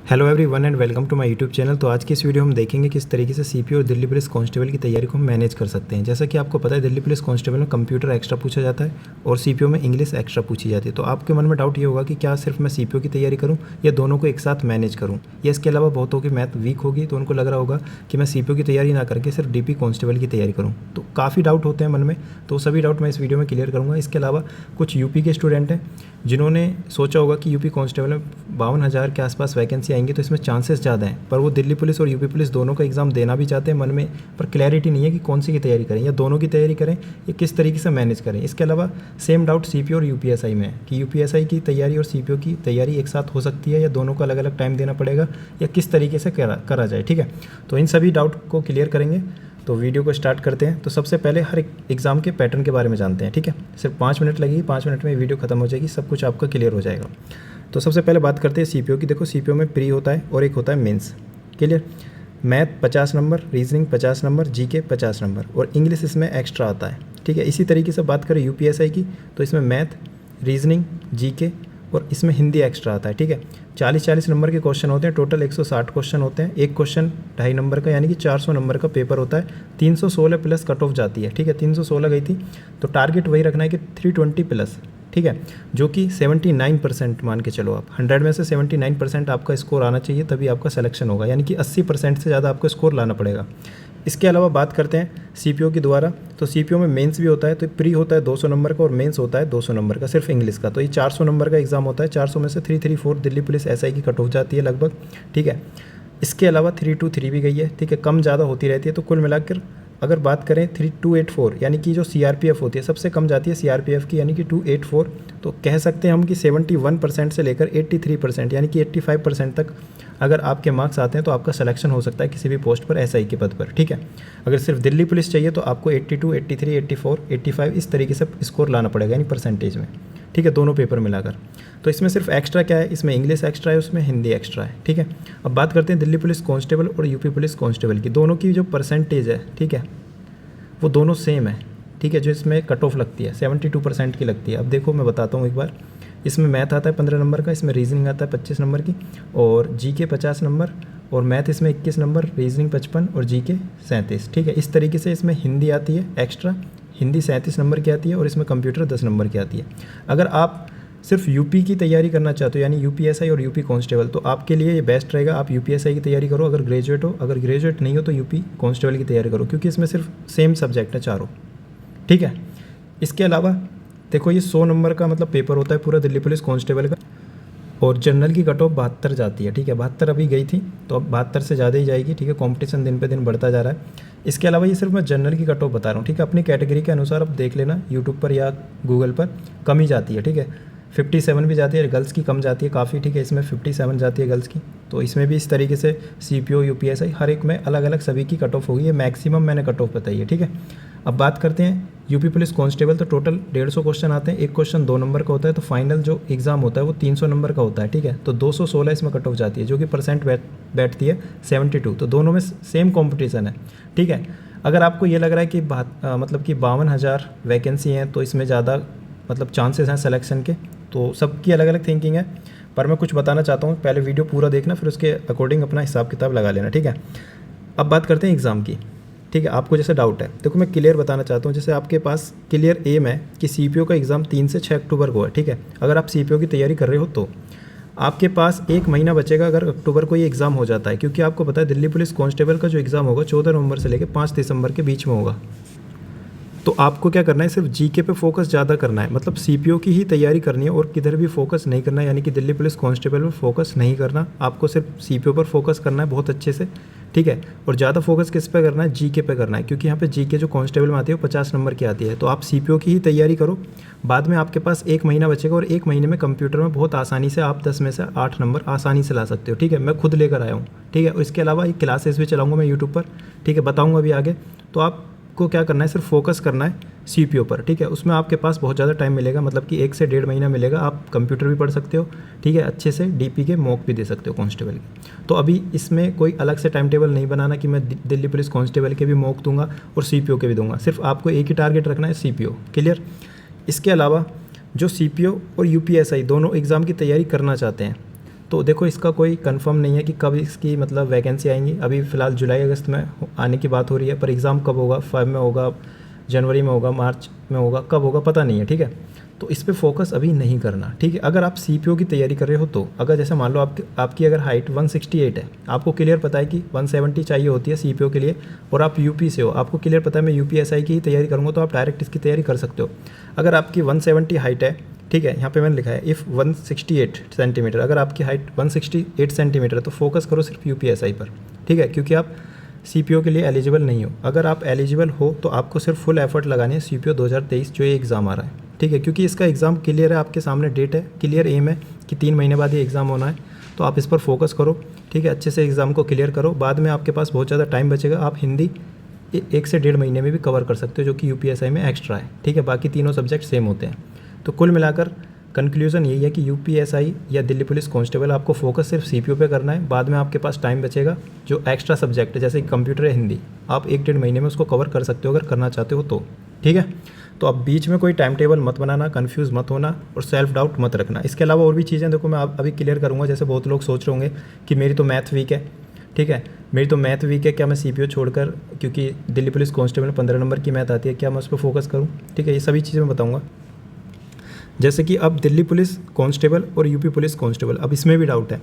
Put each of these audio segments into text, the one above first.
Hello everyone and welcome to my YouTube channel. तो आज की इस वीडियो में हम देखेंगे किस तरीके से सीपीओ और दिल्ली पुलिस कांस्टेबल की तैयारी को हम मैनेज कर सकते हैं। जैसा कि आपको पता है दिल्ली पुलिस कांस्टेबल में कंप्यूटर एक्स्ट्रा पूछा जाता है और सीपीओ में इंग्लिश एक्स्ट्रा पूछी जाती है। तो आपके मन में डाउट ये होगा कि क्या सिर्फ मैं सीपीओ की तैयारी करूँ या दोनों को एक साथ मैनेज करूँ, या इसके अलावा बहुतों की मैथ वीक होगी तो उनको लग रहा होगा कि मैं सीपीओ की तैयारी ना करके सिर्फ डीपी कांस्टेबल की तैयारी करूँ। तो काफ़ी डाउट होते हैं मन में, तो सभी डाउट मैं इस वीडियो में क्लियर करूँगा। इसके अलावा कुछ यूपी के स्टूडेंट हैं जिन्होंने सोचा होगा कि यूपी कांस्टेबल में 52,000 के आसपास वैकेंसी आएंगी तो इसमें चांसेस ज़्यादा हैं, पर वो दिल्ली पुलिस और यूपी पुलिस दोनों का एग्ज़ाम देना भी चाहते हैं मन में, पर क्लैरिटी नहीं है कि कौन सी की तैयारी करें या दोनों की तैयारी करें या किस तरीके से मैनेज करें। इसके अलावा सेम डाउट सीपीओ और यूपीएसआई में है कि यूपीएसआई की तैयारी और सीपीओ की तैयारी एक साथ हो सकती है या दोनों को अलग अलग टाइम देना पड़ेगा या किस तरीके से करा जाए। ठीक है, तो इन सभी डाउट को क्लियर करेंगे। तो वीडियो को स्टार्ट करते हैं। तो सबसे पहले हर एक एग्ज़ाम के पैटर्न के बारे में जानते हैं। ठीक है, सिर्फ 5 मिनट लगेगी, 5 मिनट में वीडियो खत्म हो जाएगी, सब कुछ आपका क्लियर हो जाएगा। तो सबसे पहले बात करते हैं सीपीओ की। देखो सीपीओ में प्री होता है और एक होता है mains. Clear, math 50 number, reasoning 50 number, GK 50 number और इंग्लिश इसमें एक्स्ट्रा आता है। ठीक है, इसी तरीके से बात करें यूपीएसआई की तो इसमें मैथ, रीजनिंग, जीके और इसमें हिंदी एक्स्ट्रा आता है। ठीक है, 40-40 नंबर के क्वेश्चन होते हैं, टोटल 160 क्वेश्चन होते हैं। एक क्वेश्चन 2.5 नंबर का यानी कि 400 नंबर का पेपर होता है। 316 प्लस कट ऑफ जाती है। ठीक है, 316 गई थी तो टारगेट वही रखना है कि 320 प्लस। ठीक है, जो कि 79% मान के चलो आप 100 में से 79% आपका स्कोर आना चाहिए, तभी आपका सिलेक्शन होगा, यानी कि 80% से ज़्यादा आपको स्कोर लाना पड़ेगा। इसके अलावा बात करते हैं सीपीओ की दोबारा। तो सीपीओ में मेंस भी होता है, तो प्री होता है 200 नंबर का और मेंस होता है 200 नंबर का सिर्फ इंग्लिश का। तो ये 400 नंबर का एग्जाम होता है। 400 में से 334 दिल्ली पुलिस एसआई की कट ऑफ जाती है लगभग। ठीक है, इसके अलावा 323 भी गई है। ठीक है, कम ज़्यादा होती रहती है। तो कुल मिलाकर अगर बात करें 3284 यानी कि जो सीआरपीएफ होती है सबसे कम जाती है सीआरपीएफ की, यानी कि 284। तो कह सकते हैं हम कि 71% से लेकर 83% यानी कि 85% तक अगर आपके मार्क्स आते हैं तो आपका सिलेक्शन हो सकता है किसी भी पोस्ट पर एसआई के पद पर। ठीक है, अगर सिर्फ दिल्ली पुलिस चाहिए तो आपको 82, 83, 84, 85 इस तरीके से स्कोर लाना पड़ेगा, यानी परसेंटेज में। ठीक है, दोनों पेपर मिलाकर। तो इसमें सिर्फ एक्स्ट्रा क्या है, इसमें इंग्लिश एक्स्ट्रा है, उसमें हिंदी एक्स्ट्रा है। ठीक है, अब बात करते हैं दिल्ली पुलिस कांस्टेबल और यूपी पुलिस कांस्टेबल की। दोनों की जो परसेंटेज है, ठीक है, वो दोनों सेम है। ठीक है, जो इसमें कट ऑफ लगती है 72% की लगती है। अब देखो मैं बताता हूँ एक बार। इसमें मैथ आता है 15 नंबर का, इसमें रीजनिंग आता है 25 नंबर की और जीके 50 नंबर और मैथ इसमें 21 नंबर, रीजनिंग 55 और जीके 37। ठीक है, इस तरीके से इसमें हिंदी आती है एक्स्ट्रा, हिंदी 37 नंबर की आती है और इसमें कंप्यूटर 10 नंबर की आती है। अगर आप सिर्फ यूपी की तैयारी करना चाहते हो यानी यूपीएसआई और यूपी कांस्टेबल, तो आपके लिए ये बेस्ट रहेगा आप यूपीएसआई की तैयारी करो अगर ग्रेजुएट हो। अगर ग्रेजुएट नहीं हो तो यूपी कांस्टेबल की तैयारी करो, क्योंकि इसमें सिर्फ सेम सब्जेक्ट है चारों। ठीक है, इसके अलावा देखो ये 100 नंबर का मतलब पेपर होता है पूरा दिल्ली पुलिस कांस्टेबल का और जनरल की कट ऑफ 72 जाती है। ठीक है, 72 अभी गई थी तो अब 72 से ज़्यादा ही जाएगी। ठीक है, कंपटीशन दिन पे दिन बढ़ता जा रहा है। इसके अलावा ये सिर्फ मैं जनरल की कट ऑफ बता रहा हूँ। ठीक है, अपनी कैटेगरी के अनुसार अब देख लेना यूट्यूब पर या गूगल पर, कम ही जाती है। ठीक है, 57 भी जाती है, गर्ल्स की कम जाती है काफ़ी। ठीक है, इसमें 57 जाती है गर्ल्स की। तो इसमें भी इस तरीके से सीपीओ यूपीएसआई हर एक में अलग अलग सभी की कट ऑफ होगी, ये मैक्सिमम मैंने कट ऑफ बताई है। ठीक है, अब बात करते हैं यूपी पुलिस कांस्टेबल। तो टोटल 150 क्वेश्चन आते हैं, एक क्वेश्चन 2 नंबर का होता है, तो फाइनल जो एग्ज़ाम होता है वो 300 नंबर का होता है। ठीक है, तो 216 इसमें कट ऑफ जाती है, जो कि परसेंट बैठती है 72। तो दोनों में सेम कॉम्पिटिशन है। ठीक है, अगर आपको ये लग रहा है कि मतलब कि 52,000 वैकेंसी हैं तो इसमें ज़्यादा मतलब चांसेस हैं सिलेक्शन के, तो सबकी अलग अलग थिंकिंग है, पर मैं कुछ बताना चाहता हूँ। पहले वीडियो पूरा देखना, फिर उसके अकॉर्डिंग अपना हिसाब किताब लगा लेना। ठीक है, अब बात करते हैं एग्ज़ाम की। ठीक है, आपको जैसे डाउट है, देखो मैं क्लियर बताना चाहता हूँ। जैसे आपके पास क्लियर एम है कि सीपीओ का एग्ज़ाम 3 से 6 अक्टूबर को है। ठीक है, अगर आप सीपीओ की तैयारी कर रहे हो तो आपके पास 1 महीना बचेगा अगर अक्टूबर को ये एग्ज़ाम हो जाता है, क्योंकि आपको पता है दिल्ली पुलिस कांस्टेबल का जो एग्ज़ाम होगा 14 नवंबर से लेकर 5 दिसंबर के बीच में होगा। तो आपको क्या करना है, सिर्फ जीके पे फोकस ज़्यादा करना है, मतलब सीपीओ की ही तैयारी करनी है और किधर भी फोकस नहीं करना है, यानी कि दिल्ली पुलिस कांस्टेबल में फोकस नहीं करना, आपको सिर्फ सीपीओ पर फोकस करना है बहुत अच्छे से। ठीक है, और ज़्यादा फोकस किस पे करना है, जीके पे करना है, क्योंकि यहाँ पे जीके जो कांस्टेबल में आती है वो 50 नंबर की आती है। तो आप सीपीओ की ही तैयारी करो, बाद में आपके पास 1 महीना बचेगा और 1 महीने में कंप्यूटर में बहुत आसानी से आप 10 में से 8 नंबर आसानी से ला सकते हो। ठीक है, मैं खुद लेकर आया हूँ। ठीक है, और इसके अलावा एक क्लासेस भी चलाऊँगा मैं यूट्यूब पर। ठीक है, बताऊँगा अभी आगे। तो आपको क्या करना है, सिर्फ फोकस करना है सीपीओ पर। ठीक है, उसमें आपके पास बहुत ज़्यादा टाइम मिलेगा, मतलब कि 1 से 1.5 महीना मिलेगा। आप कंप्यूटर भी पढ़ सकते हो। ठीक है, अच्छे से डीपी के मॉक भी दे सकते हो कांस्टेबल के। तो अभी इसमें कोई अलग से टाइम टेबल नहीं बनाना कि मैं दिल्ली पुलिस कांस्टेबल के भी मॉक दूंगा और सीपीओ के भी दूंगा, सिर्फ आपको एक ही टारगेट रखना है, सीपीओ। क्लियर, इसके अलावा जो सीपीओ और यूपीएसआई दोनों एग्ज़ाम की तैयारी करना चाहते हैं तो देखो इसका कोई कंफर्म नहीं है कि कब इसकी मतलब वैकेंसी आएंगी। अभी फ़िलहाल जुलाई अगस्त में आने की बात हो रही है, पर एग्ज़ाम कब होगा, फ़ेब में होगा, जनवरी में होगा, मार्च में होगा, कब होगा पता नहीं है, ठीक है। तो इस पे फोकस अभी नहीं करना, ठीक है। अगर आप सीपीओ की तैयारी कर रहे हो तो अगर जैसे मान लो आपकी अगर हाइट 168 है, आपको क्लियर पता है कि 170 चाहिए होती है सीपीओ के लिए, और आप यूपी से हो, आपको क्लियर पता है मैं यूपीएसआई की ही तैयारी करूँगा, तो आप डायरेक्ट इसकी तैयारी कर सकते हो। अगर आपकी 170 हाइट है, ठीक है, यहाँ पे मैंने लिखा है इफ़ 168 सेंटीमीटर, अगर आपकी हाइट 168 सेंटीमीटर है तो फोकस करो सिर्फ यूपीएसआई पर, ठीक है, क्योंकि आप सीपीओ के लिए एलिजिबल नहीं हो। अगर आप एलिजिबल हो तो आपको सिर्फ फुल एफर्ट लगानी है सीपीओ 2023 जो ये एग्ज़ाम आ रहा है, ठीक है, क्योंकि इसका एग्ज़ाम क्लियर है, आपके सामने डेट है, क्लियर एम है कि 3 महीने बाद ये एग्ज़ाम होना है। तो आप इस पर फोकस करो, ठीक है, अच्छे से एग्ज़ाम को क्लियर करो, बाद में आपके पास बहुत ज़्यादा टाइम बचेगा, आप हिंदी 1 से 1.5 महीने में भी कवर कर सकते हो, जो कि यूपीएसआई में एक्स्ट्रा है, ठीक है, बाकी तीनों सब्जेक्ट सेम होते हैं। तो कुल मिलाकर कंक्लूजन यही है कि यूपीएसआई या दिल्ली पुलिस कांस्टेबल आपको फोकस सिर्फ सीपीओ पे करना है, बाद में आपके पास टाइम बचेगा, जो एक्स्ट्रा सब्जेक्ट है जैसे कंप्यूटर या हिंदी, आप 1-1.5 महीने में उसको कवर कर सकते हो अगर करना चाहते हो तो, ठीक है। तो अब बीच में कोई टाइम टेबल मत बनाना, कंफ्यूज मत होना और सेल्फ डाउट मत रखना। इसके अलावा और भी चीज़ें देखो मैं अभी क्लियर करूँगा। जैसे बहुत लोग सोच रहे होंगे कि मेरी तो मैथ वीक है, ठीक है, मेरी तो मैथ वीक है, क्या मैं सीपीओ छोड़कर, क्योंकि दिल्ली पुलिस कांस्टेबल में 15 नंबर की मैथ आती है, क्या मैं उस पर फोकस करूँ, ठीक है, ये सभी चीज़ें मैं बताऊँगा। जैसे कि अब दिल्ली पुलिस कांस्टेबल और यूपी पुलिस कांस्टेबल, अब इसमें भी डाउट है,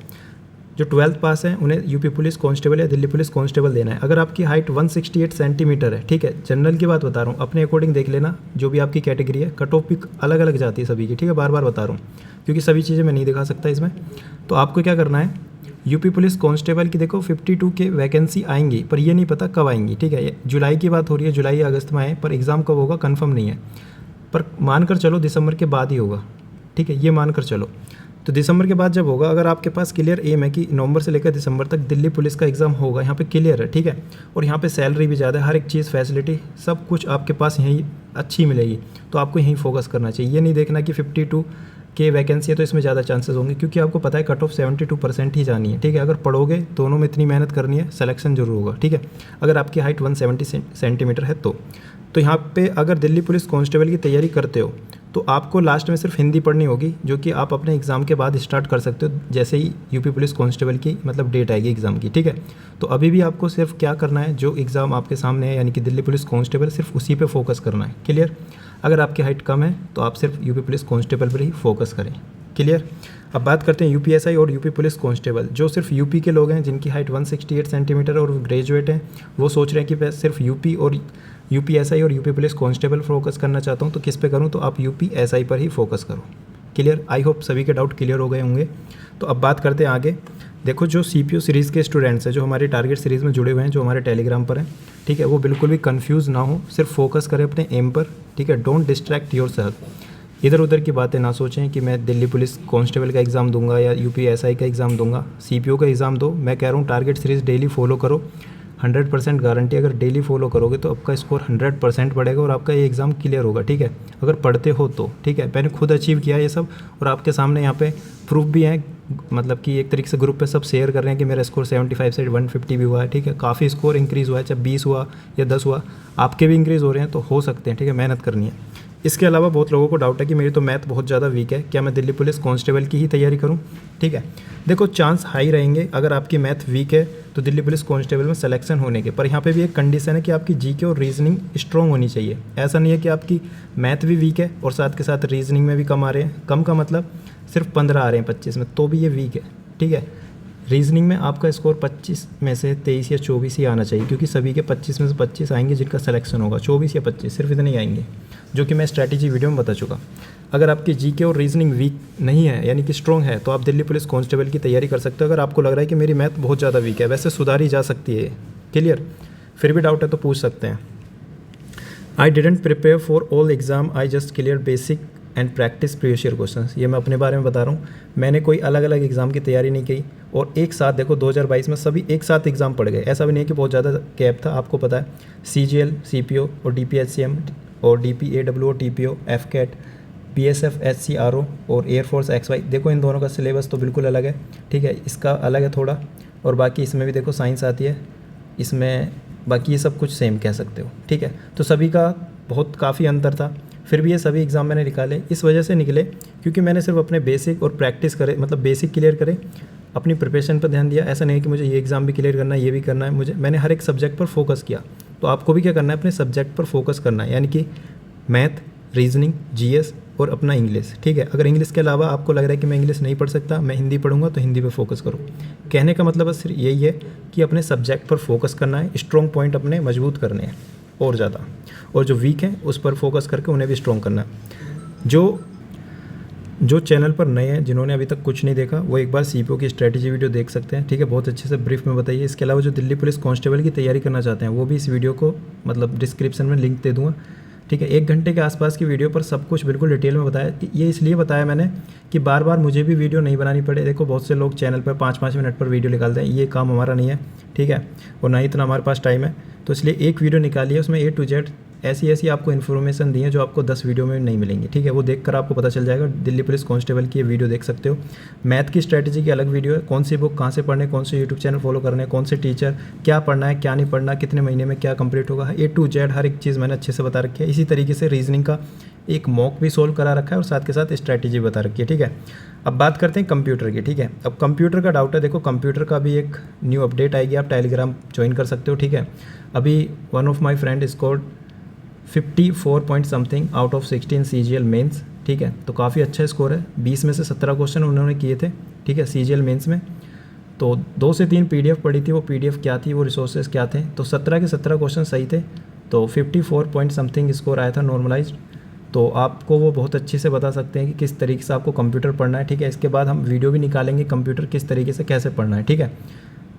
जो 12th पास हैं उन्हें यूपी पुलिस कांस्टेबल या दिल्ली पुलिस कांस्टेबल देना है। अगर आपकी हाइट 168 सेंटीमीटर है, ठीक है, जनरल की बात बता रहा हूँ, अपने अकॉर्डिंग देख लेना, जो भी आपकी कैटेगरी है, कट ऑफ भी अलग अलग जाती है सभी की, ठीक है, बार बार बता रहा हूँ क्योंकि सभी चीज़ें मैं नहीं दिखा सकता इसमें। तो आपको क्या करना है, यूपी पुलिस कांस्टेबल की देखो 52 के वैकेंसी आएंगी, पर ये नहीं पता कब आएंगी, ठीक है, जुलाई की बात हो रही है, जुलाई या अगस्त में आए, पर एग्ज़ाम कब होगा कन्फर्म नहीं है, पर मानकर चलो दिसंबर के बाद ही होगा, ठीक है, ये मानकर चलो। तो दिसंबर के बाद जब होगा, अगर आपके पास क्लियर एम है कि नवंबर से लेकर दिसंबर तक दिल्ली पुलिस का एग्ज़ाम होगा, यहाँ पे क्लियर है, ठीक है, और यहाँ पे सैलरी भी ज़्यादा है, हर एक चीज़ फैसिलिटी सब कुछ आपके पास यहीं अच्छी मिलेगी, तो आपको यहीं फोकस करना चाहिए। ये नहीं देखना कि 52 के वैकेंसी है तो इसमें ज़्यादा चांसेस होंगे, क्योंकि आपको पता है कट ऑफ 72% ही जानी है, ठीक है। अगर पढ़ोगे, दोनों में इतनी मेहनत करनी है, सिलेक्शन जरूर होगा, ठीक है, अगर आपकी हाइट 170 सेंटीमीटर है तो यहाँ पे अगर दिल्ली पुलिस कांस्टेबल की तैयारी करते हो तो आपको लास्ट में सिर्फ हिंदी पढ़नी होगी, जो कि आप अपने एग्ज़ाम के बाद स्टार्ट कर सकते हो जैसे ही यूपी पुलिस कांस्टेबल की मतलब डेट आएगी एग्ज़ाम की, ठीक है। तो अभी भी आपको सिर्फ क्या करना है, जो एग्ज़ाम आपके सामने है यानी कि दिल्ली पुलिस कांस्टेबल, सिर्फ उसी पे फोकस करना है, क्लियर। अगर आपकी हाइट कम है तो आप सिर्फ यूपी पुलिस कांस्टेबल पर ही फोकस करें, क्लियर। अब बात करते हैं यूपीएसआई और यूपी पुलिस कांस्टेबल। जो सिर्फ यूपी के लोग हैं जिनकी हाइट 168 सेंटीमीटर और ग्रेजुएट हैं, वो सोच रहे हैं कि मैं सिर्फ यूपी और यूपीएसआई और यूपी पुलिस कांस्टेबल फोकस करना चाहता हूँ, तो किस पे करूँ, तो आप यूपीएसआई पर ही फोकस करो, क्लियर। आई होप सभी के डाउट क्लियर हो गए होंगे। तो अब बात करते हैं आगे। देखो जो सीपीओ सीरीज़ के स्टूडेंट्स हैं, जो हमारे टारगेट सीरीज़ में जुड़े हुए हैं, जो हमारे टेलीग्राम पर हैं, ठीक है, वो बिल्कुल भी कन्फ्यूज़ ना हो, सिर्फ फोकस करें अपने एम पर, ठीक है। डोंट डिस्ट्रैक्ट योर सेल्फ, इधर उधर की बातें ना सोचें कि मैं दिल्ली पुलिस कांस्टेबल का एग्ज़ाम दूंगा या यूपीएसआई का एग्ज़ाम दूंगा, सीपीओ का एग्ज़ाम दो। मैं कह रहा हूँ टारगेट सीरीज़ डेली फॉलो करो, 100% गारंटी, अगर डेली फॉलो करोगे तो आपका स्कोर 100% बढ़ेगा और आपका ये एग्ज़ाम क्लियर होगा, ठीक है, अगर पढ़ते हो तो, ठीक है। मैंने खुद अचीव किया ये सब और आपके सामने यहाँ पे प्रूफ भी है, मतलब कि एक तरीके से ग्रुप पे सब शेयर कर रहे हैं कि मेरा स्कोर 75 से 150 भी हुआ है, ठीक है, काफ़ी स्कोर इंक्रीज़ हुआ है, चाहे 20 हुआ या 10 हुआ, आपके भी इंक्रीज़ हो रहे हैं, तो हो सकते हैं, ठीक है, मेहनत करनी है। इसके अलावा बहुत लोगों को डाउट है कि मेरी तो मैथ बहुत ज़्यादा वीक है, क्या मैं दिल्ली पुलिस कांस्टेबल की ही तैयारी करूं, ठीक है। देखो चांस हाई रहेंगे, अगर आपकी मैथ वीक है तो दिल्ली पुलिस कांस्टेबल में सिलेक्शन होने के, पर यहाँ पे भी एक कंडीशन है कि आपकी जीके और रीजनिंग स्ट्रॉन्ग होनी चाहिए। ऐसा नहीं है कि आपकी मैथ भी वीक है और साथ के साथ रीजनिंग में भी कम आ रहे हैं, कम का मतलब सिर्फ 15 आ रहे हैं 25 में, तो भी ये वीक है, ठीक है। रीजनिंग में आपका स्कोर 25 में से 23 या 24 ही आना चाहिए, क्योंकि सभी के 25 में से 25 आएंगे जिनका सिलेक्शन होगा, 24 या 25 सिर्फ इतने ही आएंगे, जो कि मैं स्ट्रैटेजी वीडियो में बता चुका। अगर आपकी जीके और रीजनिंग वीक नहीं है यानी कि स्ट्रॉन्ग है, तो आप दिल्ली पुलिस कांस्टेबल की तैयारी कर सकते हो। अगर आपको लग रहा है कि मेरी मैथ बहुत ज़्यादा वीक है, वैसे सुधारी जा सकती है, क्लियर, फिर भी डाउट है तो पूछ सकते हैं। I didn't prepare for all exam, I just clear basic and practice previous year questions. ये मैं अपने बारे में बता रहा हूँ, मैंने कोई अलग अलग एग्ज़ाम की तैयारी नहीं की और एक साथ देखो 2022 में सभी एक साथ एग्ज़ाम पड़ गए। ऐसा भी नहीं है कि बहुत ज़्यादा गैप था, आपको पता है CGL, CPO और DPHCM और DPAW और TPO, FCAT, BSF, SCRO और एयरफोर्स XY। देखो इन दोनों का सिलेबस तो बिल्कुल अलग है, ठीक है, इसका अलग है थोड़ा, और बाकी इसमें भी देखो साइंस आती है, इसमें बाकी ये सब कुछ सेम कह सकते हो, ठीक है। तो सभी का बहुत काफ़ी अंतर था, फिर भी ये सभी एग्ज़ाम मैंने निकाले, इस वजह से निकले क्योंकि मैंने सिर्फ अपने बेसिक और प्रैक्टिस करे, मतलब बेसिक क्लियर करे, अपनी प्रिपरेशन पर ध्यान दिया। ऐसा नहीं है कि मुझे ये एग्ज़ाम भी क्लियर करना है, ये भी करना है, मैंने हर एक सब्जेक्ट पर फोकस किया। तो आपको भी क्या करना है, अपने सब्जेक्ट पर फोकस करना है, यानी कि मैथ, रीजनिंग, जीएस और अपना इंग्लिश। ठीक है, अगर इंग्लिश के अलावा आपको लग रहा है कि मैं इंग्लिश नहीं पढ़ सकता, मैं हिंदी पढ़ूंगा, तो हिंदी पे फोकस करो। कहने का मतलब बस सिर्फ यही है कि अपने सब्जेक्ट पर फोकस करना है, स्ट्रॉन्ग पॉइंट अपने मजबूत करने हैं और ज़्यादा, और जो वीक हैं उस पर फोकस करके उन्हें भी स्ट्रॉन्ग करना है। जो चैनल पर नए हैं, जिन्होंने अभी तक कुछ नहीं देखा, वो एक बार सीपीओ की स्ट्रेटजी वीडियो देख सकते हैं। ठीक है, बहुत अच्छे से ब्रीफ में बताइए। इसके अलावा जो दिल्ली पुलिस कांस्टेबल की तैयारी करना चाहते हैं, वो भी इस वीडियो को मतलब डिस्क्रिप्शन में लिंक दे दूँगा। ठीक है, 1 घंटे के आसपास की वीडियो पर सब कुछ बिल्कुल डिटेल में बताया। ये इसलिए बताया मैंने कि बार बार मुझे भी वीडियो नहीं बनानी पड़े। देखो, बहुत से लोग चैनल पर 5-5 मिनट पर वीडियो निकालते हैं, ये काम हमारा नहीं है। ठीक है, और ना ही इतना हमारे पास टाइम है, तो इसलिए एक वीडियो निकालिए, उसमें A to Z ऐसी आपको इन्फॉर्मेशन दी है जो आपको 10 वीडियो में नहीं मिलेंगी। ठीक है, वो देखकर आपको पता चल जाएगा। दिल्ली पुलिस कांस्टेबल की ये वीडियो देख सकते हो। मैथ की स्ट्रैटेजी की अलग वीडियो है, कौन सी बुक कहाँ से पढ़ने, कौन से यूट्यूब चैनल फॉलो करने, कौन से टीचर, क्या पढ़ना है क्या नहीं पढ़ना, कितने महीने में क्या कंप्लीट होगा, A to Z हर एक चीज़ मैंने अच्छे से बता रखी है। इसी तरीके से रीजनिंग का एक मॉक भी सोल्व करा रखा है और साथ के साथ स्ट्रैटेजी बता रखी है। ठीक है, अब बात करते हैं कंप्यूटर की। ठीक है, अब कंप्यूटर का डाउट है, देखो कंप्यूटर का भी एक न्यू अपडेट आएगी, आप टेलीग्राम ज्वाइन कर सकते हो। ठीक है, अभी one of my friend scored 54 point something out of 16 CGL mains. ठीक है, तो काफ़ी अच्छा स्कोर है। 20 में से 17 क्वेश्चन उन्होंने किए थे। ठीक है, CGL मेंस में। तो 2 से 3 PDF पढ़ी थी, वो PDF क्या थी, वो रिसोर्सेज क्या थे, तो 17 के 17 क्वेश्चन सही थे। तो 54 पॉइंट समथिंग स्कोर आया था नॉर्मलाइज्ड। तो आपको वो बहुत अच्छे से बता सकते हैं कि किस तरीके से आपको कंप्यूटर पढ़ना है। ठीक है, इसके बाद हम वीडियो भी निकालेंगे कंप्यूटर किस तरीके से कैसे पढ़ना है। ठीक है,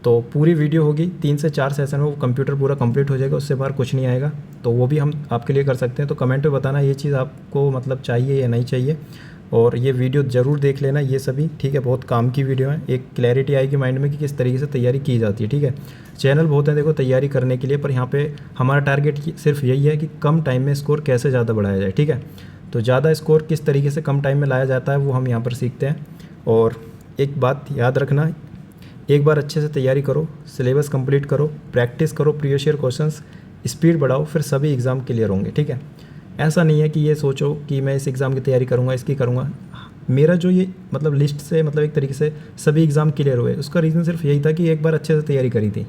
तो पूरी वीडियो होगी 3 से 4 सेशन में, वो कंप्यूटर पूरा कंप्लीट हो जाएगा, उससे बाहर कुछ नहीं आएगा। तो वो भी हम आपके लिए कर सकते हैं। तो कमेंट में बताना ये चीज़ आपको मतलब चाहिए या नहीं चाहिए, और ये वीडियो ज़रूर देख लेना ये सभी। ठीक है, बहुत काम की वीडियो है, एक क्लैरिटी आएगी माइंड में कि किस तरीके से तैयारी की जाती है। ठीक है, चैनल बहुत हैं देखो तैयारी करने के लिए, पर यहाँ पे हमारा टारगेट सिर्फ यही है कि कम टाइम में स्कोर कैसे ज़्यादा बढ़ाया जाए। ठीक है, तो ज़्यादा स्कोर किस तरीके से कम टाइम में लाया जाता है वो हम यहाँ पर सीखते हैं। और एक बात याद रखना, एक बार अच्छे से तैयारी करो, सिलेबस कंप्लीट करो, प्रैक्टिस करो प्रीवियस ईयर क्वेश्चंस, स्पीड बढ़ाओ, फिर सभी एग्ज़ाम क्लियर होंगे। ठीक है, ऐसा नहीं है कि ये सोचो कि मैं इस एग्ज़ाम की तैयारी करूँगा, इसकी करूँगा। मेरा जो ये मतलब लिस्ट से मतलब एक तरीके से सभी एग्ज़ाम क्लियर हुए, उसका रीज़न सिर्फ यही था कि एक बार अच्छे से तैयारी करी थी।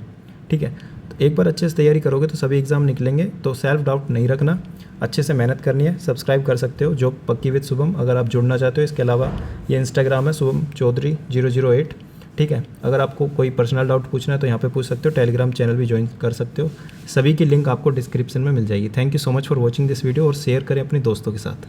ठीक है, तो एक बार अच्छे से तैयारी करोगे तो सभी एग्ज़ाम निकलेंगे। तो सेल्फ डाउट नहीं रखना, अच्छे से मेहनत करनी है। सब्सक्राइब कर सकते हो जॉब पक्की विद शुभम, अगर आप जुड़ना चाहते हो। इसके अलावा ये इंस्टाग्राम है शुभम चौधरी 008। ठीक है, अगर आपको कोई पर्सनल डाउट पूछना है तो यहाँ पे पूछ सकते हो। टेलीग्राम चैनल भी ज्वाइन कर सकते हो, सभी की लिंक आपको डिस्क्रिप्शन में मिल जाएगी। Thank you so much for watching this video, और शेयर करें अपने दोस्तों के साथ।